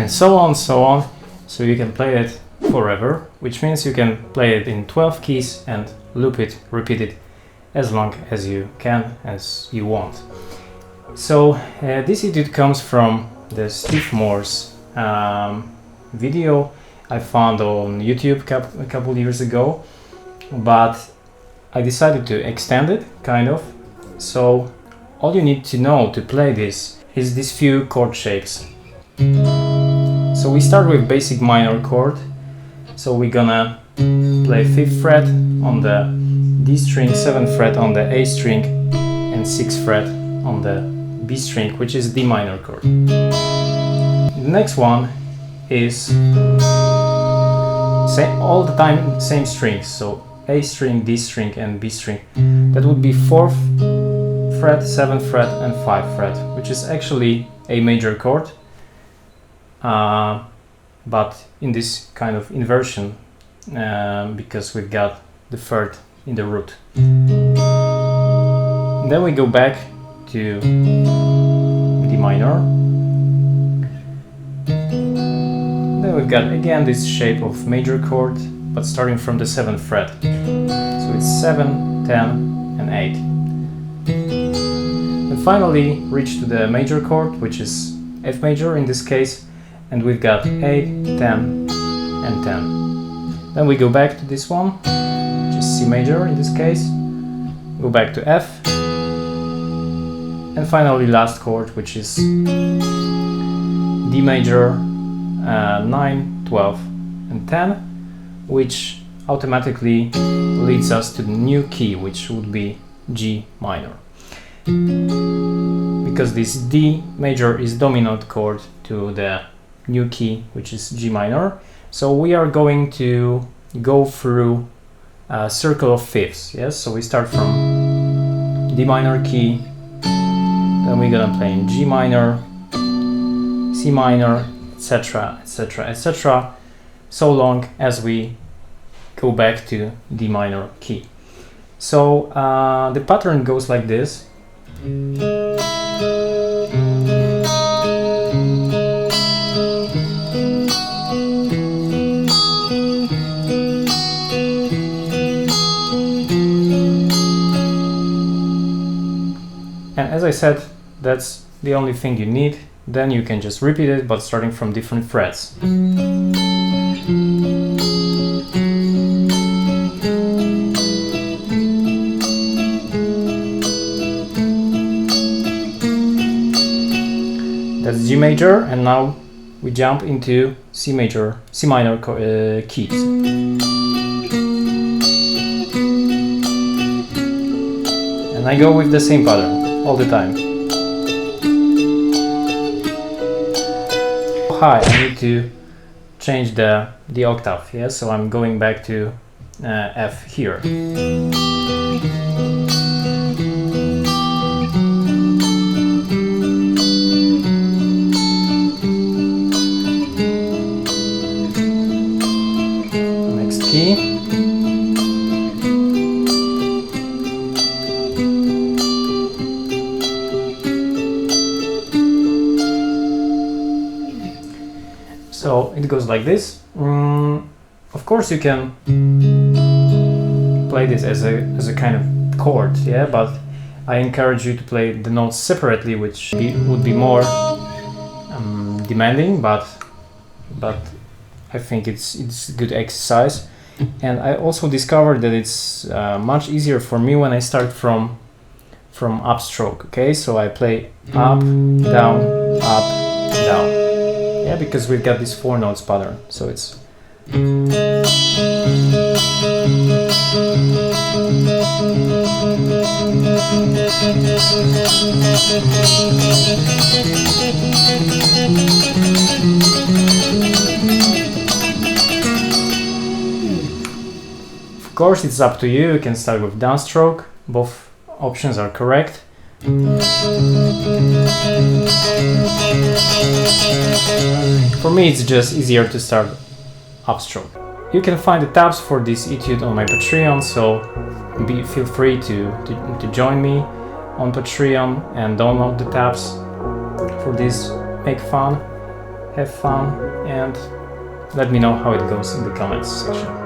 and so on, so on. So you can play it forever, which means you can play it in 12 keys and loop it, repeat it as long as you can, as you want. So this etude comes from the Steve Moore's video I found on YouTube a couple years ago, but I decided to extend it, kind of. So all you need to know to play this is these few chord shapes. So we start with basic minor chord. So we're gonna play 5th fret on the D string, 7th fret on the A string, and 6th fret on the B string, which is D minor chord. The next one is all the time same strings, so A string, D string, and B string. That would be 4th fret, 7th fret, and 5th fret, which is actually a major chord, but in this kind of inversion, because we've got the 3rd in the root. Then we go back to D minor. Then we've got again this shape of major chord, but starting from the 7th fret. So it's 7, 10, and 8. And finally reach to the major chord, which is F major in this case, and we've got 8, 10, and 10. Then we go back to this one, which is C major in this case, go back to F, and finally last chord, which is D major, 9, 12, and 10, which automatically leads us to the new key, which would be G minor. Because this D major is dominant chord to the new key, which is G minor. So we are going to go through a circle of fifths. Yes, so we start from D minor key, then we're gonna play in G minor, C minor, etc, etc, etc, so long as we go back to D minor key. So the pattern goes like this. And as I said, that's the only thing you need. Then you can just repeat it, but starting from different frets. That's G major, and now we jump into C major, C minor keys. And I go with the same pattern all the time. High, I need to change the octave, yeah? So I'm going back to F here. Next key. So it goes like this. Of course you can play this as a kind of chord, yeah, but I encourage you to play the notes separately, which would be more demanding, but I think it's good exercise. And I also discovered that it's much easier for me when I start from upstroke. Okay, so I play up, down, down. Yeah, because we've got this 4 notes pattern, so it's of course it's up to you. You can start with downstroke. Both options are correct. For me, it's just easier to start upstroke. You can find the tabs for this etude on my Patreon, so feel free to join me on Patreon and download the tabs for this Make Fun. have fun, and let me know how it goes in the comments section.